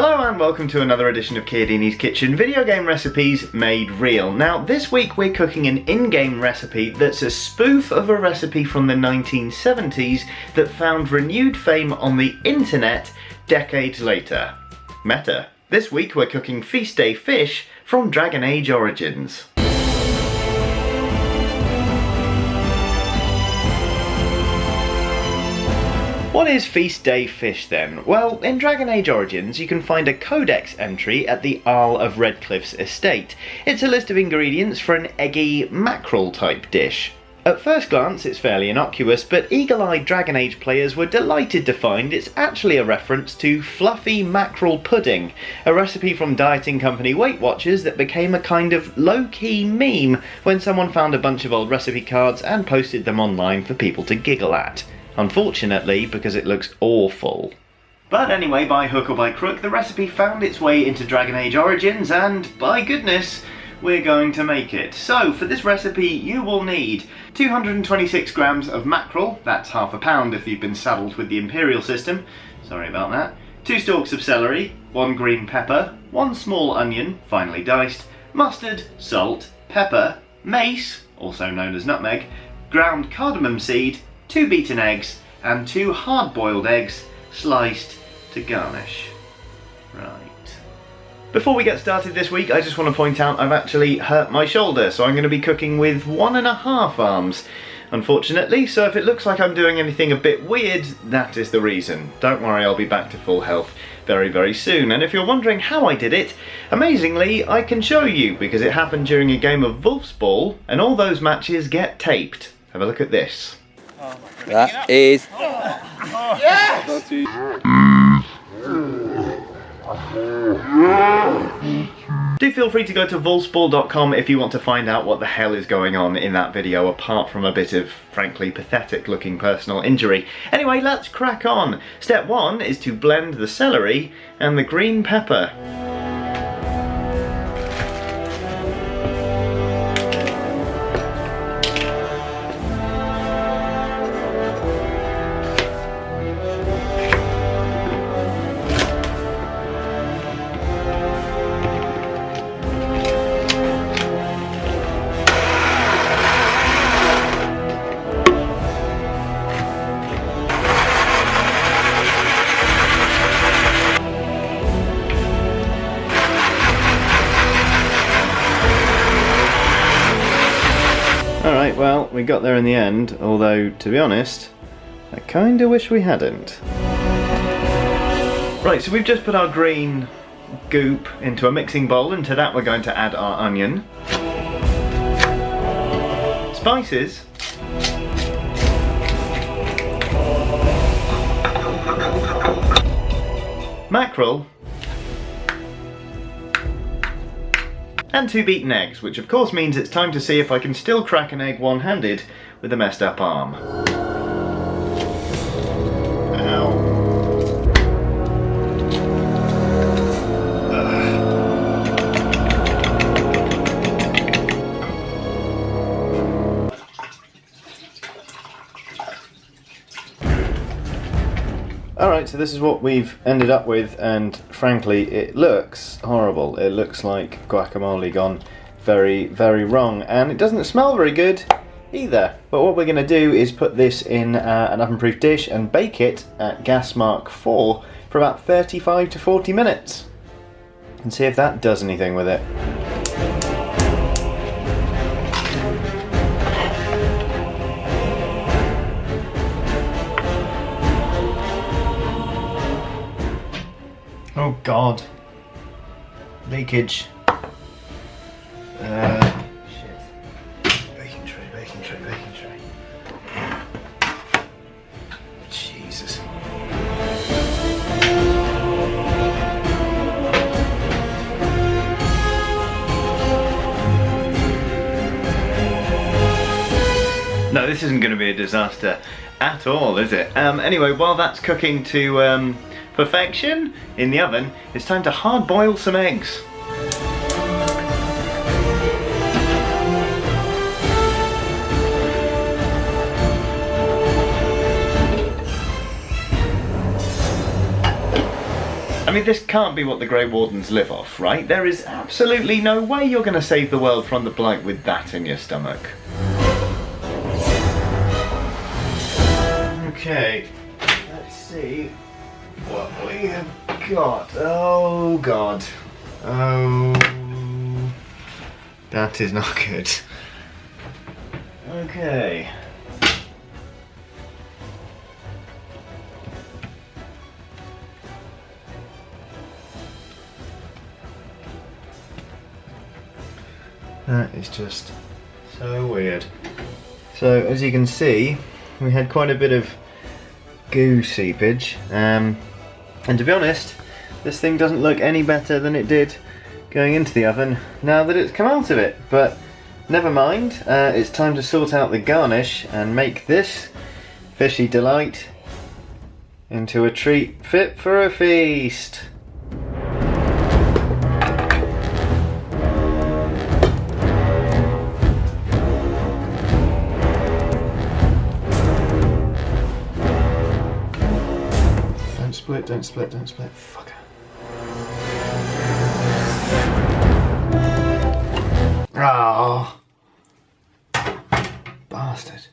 Hello and welcome to another edition of Chiodini's Kitchen, video game recipes made real. Now this week we're cooking an in-game recipe that's a spoof of a recipe from the 1970s that found renewed fame on the internet decades later. Meta. This week we're cooking Feast Day fish from Dragon Age Origins. What is Feast Day fish then? Well, in Dragon Age Origins you can find a codex entry at the Isle of Redcliffe's estate. It's a list of ingredients for an eggy mackerel type dish. At first glance it's fairly innocuous, but eagle-eyed Dragon Age players were delighted to find it's actually a reference to fluffy mackerel pudding, a recipe from dieting company Weight Watchers that became a kind of low-key meme when someone found a bunch of old recipe cards and posted them online for people to giggle at. Unfortunately, because it looks awful. But anyway, by hook or by crook, the recipe found its way into Dragon Age Origins and, by goodness, we're going to make it. So, for this recipe you will need 226 grams of mackerel, that's half a pound if you've been saddled with the Imperial system, sorry about that, 2 stalks of celery, 1 green pepper, 1 small onion, finely diced, mustard, salt, pepper, mace, also known as nutmeg, ground cardamom seed, 2 beaten eggs, and 2 hard-boiled eggs, sliced to garnish. Right. Before we get started this week, I just want to point out I've actually hurt my shoulder, so I'm going to be cooking with 1.5 arms, unfortunately, so if it looks like I'm doing anything a bit weird, that is the reason. Don't worry, I'll be back to full health very, very soon. And if you're wondering how I did it, amazingly, I can show you, because it happened during a game of Wolf's Ball, and all those matches get taped. Have a look at this. That is. Yes! Do feel free to go to volsball.com if you want to find out what the hell is going on in that video, apart from a bit of, frankly, pathetic looking personal injury. Anyway, let's crack on. Step 1 is to blend the celery and the green pepper. Alright, well, we got there in the end, although, to be honest, I kinda wish we hadn't. Right, so we've just put our green goop into a mixing bowl, and to that we're going to add our onion, spices, mackerel, and 2 beaten eggs, which of course means it's time to see if I can still crack an egg one-handed with a messed up arm. Ow. Alright, so this is what we've ended up with, and frankly it looks horrible. It looks like guacamole gone very, very wrong, and it doesn't smell very good either. But what we're going to do is put this in an oven-proof dish and bake it at gas mark 4 for about 35 to 40 minutes and see if that does anything with it. Oh god. Leakage. Shit. Baking tray, baking tray, baking tray. Jesus. No, this isn't going to be a disaster at all, is it? Anyway, while that's cooking to perfection in the oven, it's time to hard boil some eggs. I mean, this can't be what the Grey Wardens live off, right? There is absolutely no way you're going to save the world from the Blight with that in your stomach. Okay, let's see what we have got. Oh god. Oh, that is not good. Okay. That is just so weird. So as you can see, we had quite a bit of goo seepage, and to be honest, this thing doesn't look any better than it did going into the oven now that it's come out of it. But never mind, it's time to sort out the garnish and make this fishy delight into a treat fit for a feast. Don't split, fucker. Oh, bastard.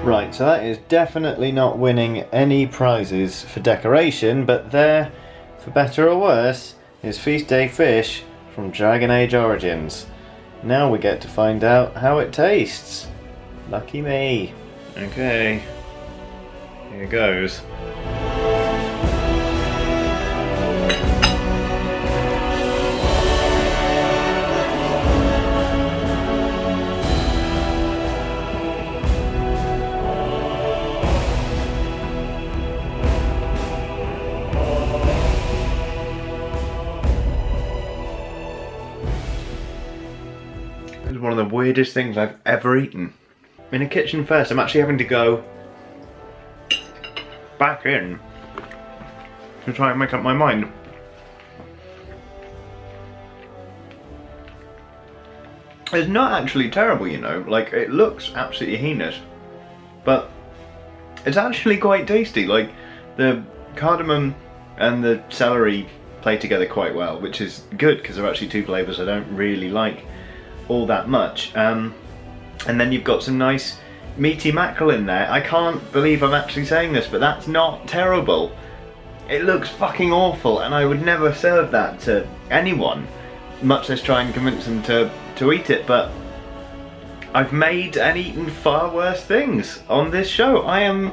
Right, so that is definitely not winning any prizes for decoration, but there, for better or worse, is Feast Day Fish from Dragon Age Origins. Now we get to find out how it tastes. Lucky me. Okay, here goes. This is one of the weirdest things I've ever eaten. In a kitchen first, I'm actually having to go back in to try and make up my mind. It's not actually terrible, you know, like it looks absolutely heinous, but it's actually quite tasty. Like the cardamom and the celery play together quite well, which is good because they're actually two flavours I don't really like all that much. And then you've got some nice meaty mackerel in there. I can't believe I'm actually saying this, but that's not terrible. It looks fucking awful, and I would never serve that to anyone, much less try and convince them to eat it. But I've made and eaten far worse things on this show. I am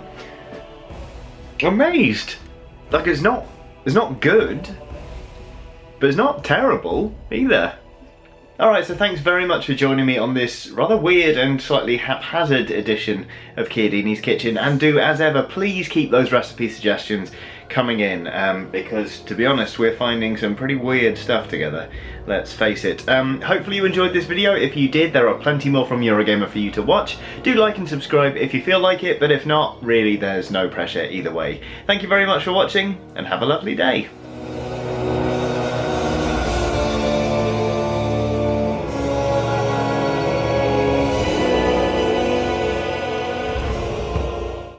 amazed. Like it's not good, but it's not terrible either. Alright, so thanks very much for joining me on this rather weird and slightly haphazard edition of Chiodini's Kitchen, and do as ever, please keep those recipe suggestions coming in, because to be honest, we're finding some pretty weird stuff together, let's face it. Hopefully you enjoyed this video. If you did, there are plenty more from Eurogamer for you to watch. Do like and subscribe if you feel like it, but if not, really there's no pressure either way. Thank you very much for watching, and have a lovely day.